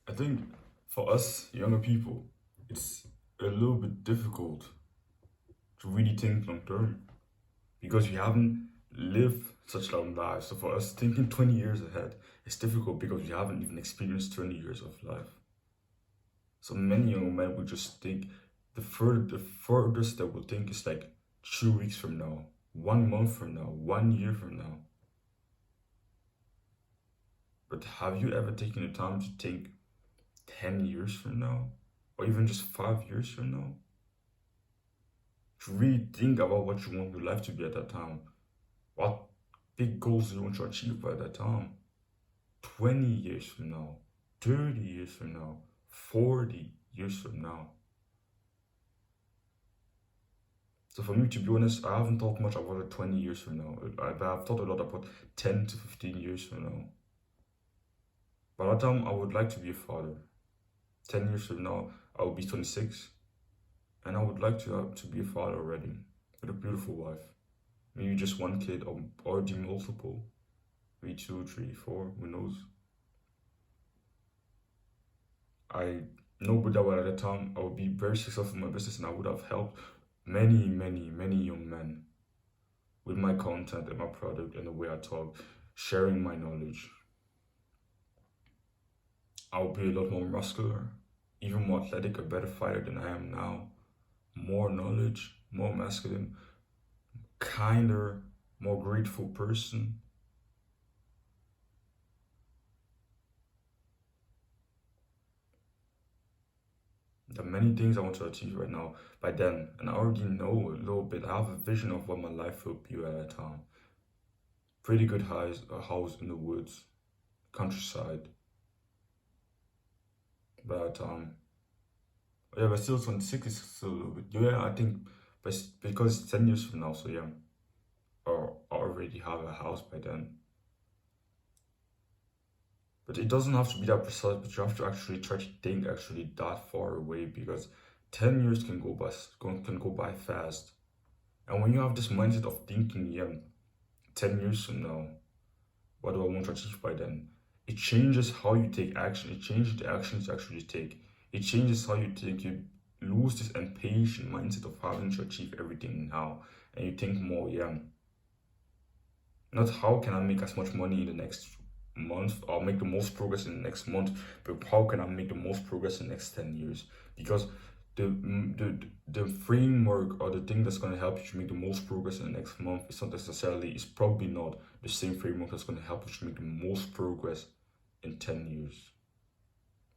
I think for us younger people, it's a little bit difficult to really think long term because we haven't lived such long lives. So for us, thinking 20 years ahead is difficult because we haven't even experienced 20 years of life. So many young men would just think the furthest they will think is like 2 weeks from now, 1 month from now, 1 year from now. But have you ever taken the time to think 10 years from now? Or even just 5 years from now? To really think about what you want your life to be at that time. What big goals do you want to achieve by that time? 20 years from now, 30 years from now, 40 years from now. So for me, to be honest, I haven't thought much about it 20 years from now. I've thought a lot about 10 to 15 years from now. By that time, I would like to be a father. 10 years from now, I will be 26. And I would like to be a father already, with a beautiful wife. Maybe just one kid or the multiple. Maybe two, three, four, who knows? I know that at the time I would be very successful in my business and I would have helped many, many, many young men with my content and my product and the way I talk, sharing my knowledge. I will be a lot more muscular, even more athletic, a better fighter than I am now. More knowledge, more masculine, kinder, more grateful person. There are many things I want to achieve right now by then, and I already know a little bit. I have a vision of what my life will be at that time. Pretty good house, a house in the woods, countryside. But yeah, but still 26 is still a little bit. Yeah, I think, but because it's 10 years from now, so yeah, or I already have a house by then. But it doesn't have to be that precise, but you have to actually try to think actually that far away because 10 years can go by fast. And when you have this mindset of thinking, yeah, 10 years from now, what do I want to achieve by then? It changes how you take action. It changes the actions you actually take. It changes how you think. You lose this impatient mindset of having to achieve everything now. And you think more, yeah, not how can I make as much money in the next month or make the most progress in the next month, but how can I make the most progress in the next 10 years? Because the framework or the thing that's going to help you to make the most progress in the next month is not necessarily, it's probably not the same framework that's going to help you to make the most progress in 10 years.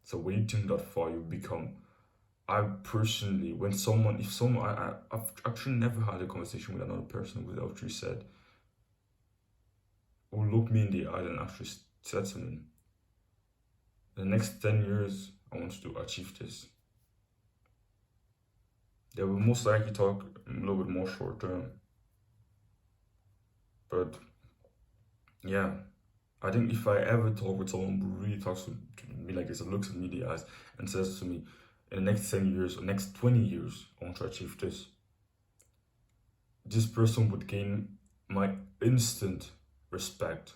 So when you think that far, you become, I personally, when someone, if someone, I've actually never had a conversation with another person without you said, who looked me in the eye and actually said to me, the next 10 years, I want to achieve this. They will most likely talk a little bit more short term. But yeah, I think if I ever talk with someone who really talks to me like this and looks at me in the eyes and says to me, in the next 10 years or next 20 years, I want to achieve this, this person would gain my instant respect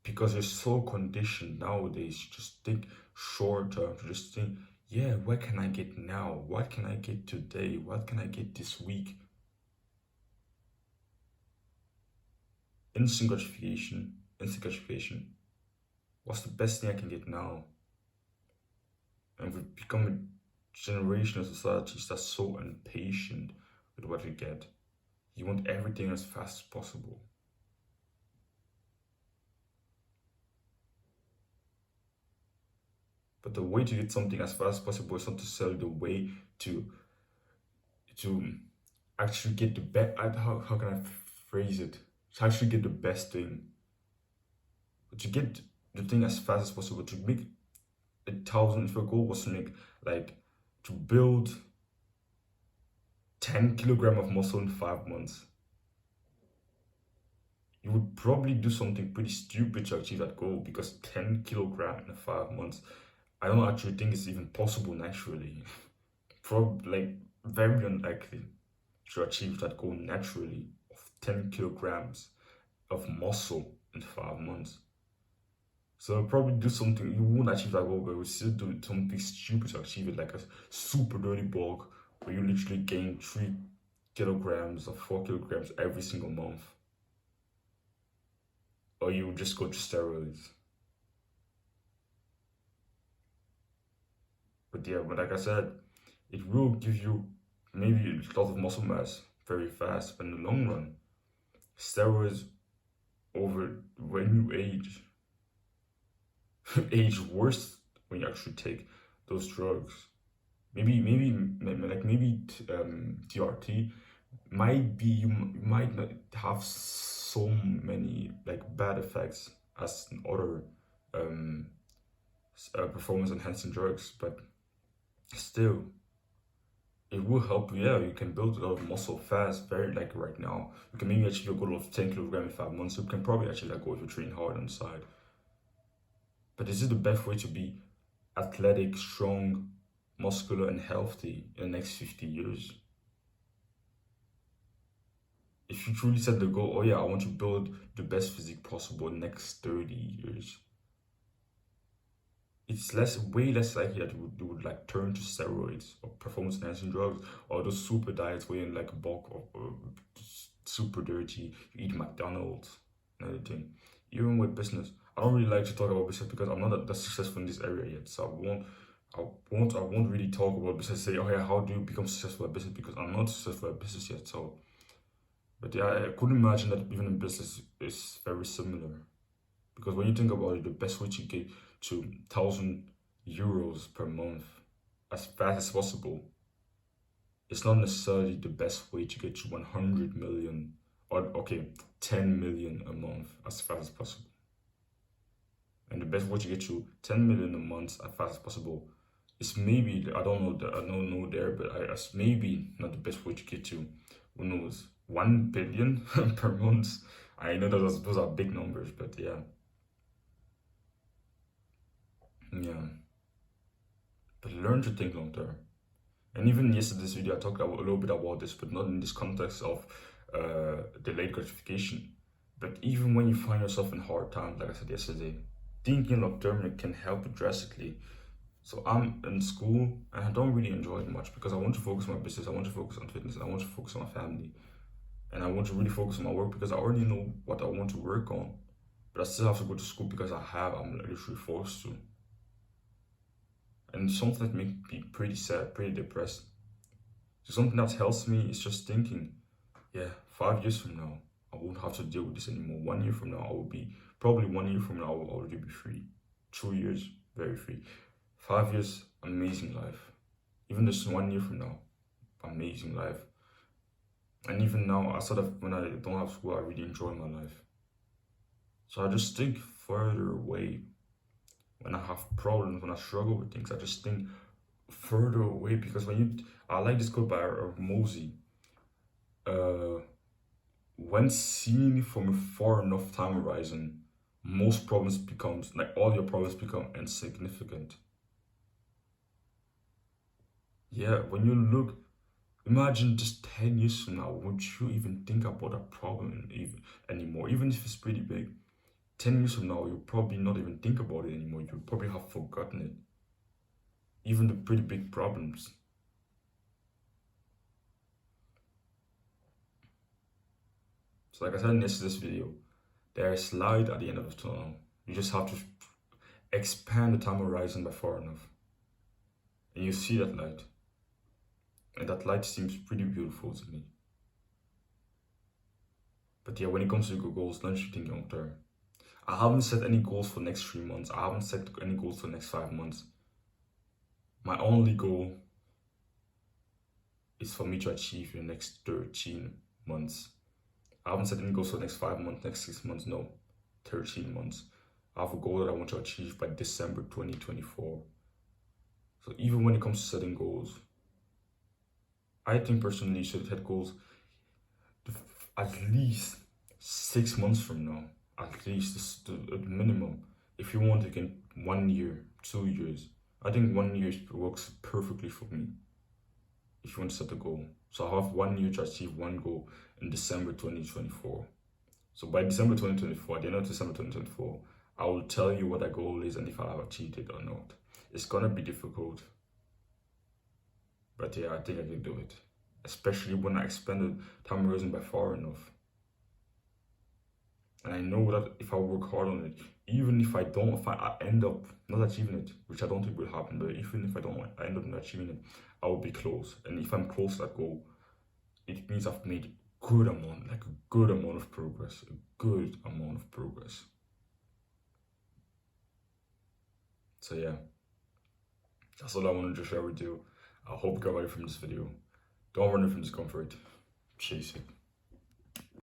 because you're so conditioned nowadays to just think short term, to just think, yeah, what can I get now? What can I get today? What can I get this week? Instant gratification, instant gratification. What's the best thing I can get now? And we've become a generation of societies that's so impatient with what we get. You want everything as fast as possible. But the way to get something as fast as possible is not necessarily the way to actually get the best. How can I phrase it? To actually get the best thing. But to get the thing as fast as possible, to make 1,000. If your goal was to make like to build 10 kilogram of muscle in 5 months, you would probably do something pretty stupid to achieve that goal because 10 kilogram in 5 months, I don't actually think it's even possible naturally. Probably like very unlikely to achieve that goal naturally of 10 kilograms of muscle in 5 months. So I'll probably do something, you won't achieve that goal, but we'll still do something stupid to achieve it, like a super dirty bulk where you literally gain 3 kilograms or 4 kilograms every single month. Or you just go to steroids. But yeah, but like I said, it will give you maybe a lot of muscle mass very fast, but in the long run, steroids over when you age, age worse when you actually take those drugs. Maybe TRT might be you might not have so many like bad effects as other um performance enhancing drugs, but still it will help you. Yeah, you can build a lot of muscle fast, very like right now. You can maybe achieve your goal of 10 kilograms in 5 months. You can probably achieve that goal if you train hard on the side. But is it the best way to be athletic, strong, muscular, and healthy in the next 50 years? If you truly set the goal, oh yeah, I want to build the best physique possible in the next 30 years, it's way less likely that you would like turn to steroids or performance enhancing drugs or those super diets where you're in like a bulk of super dirty, you eat McDonald's and everything. Even with business, I don't really like to talk about business because I'm not that successful in this area yet. So I won't really talk about business. Say, oh yeah, how do you become successful at business? Because I'm not successful at business yet. So, but yeah, I couldn't imagine that even in business is very similar. Because when you think about it, the best way to get to 1,000 euros per month as fast as possible, it's not necessarily the best way to get to 100 million or okay, 10 million a month as fast as possible. And the best way to get to 10 million a month as fast as possible is maybe, I don't know there, but it's maybe not the best way to get to, who knows, 1 billion per month. I know those are big numbers, but yeah. Yeah. But learn to think long term. And even yesterday's video, I talked a little bit about this, but not in this context of delayed gratification. But even when you find yourself in hard times, like I said yesterday, thinking long term can help you drastically. So I'm in school and I don't really enjoy it much because I want to focus on my business, I want to focus on fitness, and I want to focus on my family. And I want to really focus on my work because I already know what I want to work on. But I still have to go to school because I'm literally forced to. And something that makes me pretty sad, pretty depressed. So something that helps me is just thinking, yeah, 5 years from now, I won't have to deal with this anymore. 1 year from now, probably 1 year from now, I will already be free. 2 years, very free. 5 years, amazing life. Even just 1 year from now, amazing life. And even now, I sort of, when I don't have school, I really enjoy my life. So I just think further away. When I have problems, when I struggle with things, I just think further away because I like this quote by Mosey. When seen from a far enough time horizon, most problems all your problems become insignificant. Yeah, when you look, imagine just 10 years from now, would you even think about that problem anymore, even if it's pretty big? 10 years from now, you'll probably not even think about it anymore. You'll probably have forgotten it. Even the pretty big problems. So like I said in yesterday's video, there is light at the end of the tunnel. You just have to expand the time horizon by far enough. And you see that light. And that light seems pretty beautiful to me. But yeah, when it comes to your goals, don't you think long term? I haven't set any goals for the next 3 months. I haven't set any goals for the next 5 months. My only goal is for me to achieve in the next 13 months. I haven't set any goals for the next 5 months, next 6 months, no. 13 months. I have a goal that I want to achieve by December 2024. So even when it comes to setting goals, I think personally you should set goals at least 6 months from now. At least the minimum. If you want, you can 1 year, 2 years. I think 1 year works perfectly for me. If you want to set a goal. So I have 1 year to achieve one goal in December 2024. So by December 2024, at the end of December 2024, I will tell you what that goal is and if I have achieved it or not. It's gonna be difficult, but yeah, I think I can do it. Especially when I expanded time horizon by far enough. And I know that if I work hard on it, even if I end up not achieving it, which I don't think will happen, but even if I end up not achieving it, I will be close. And if I'm close to that goal, it means I've made a good amount of progress, a good amount of progress. So yeah, that's all I wanted to share with you. I hope you got value from this video. Don't run from discomfort, chase it.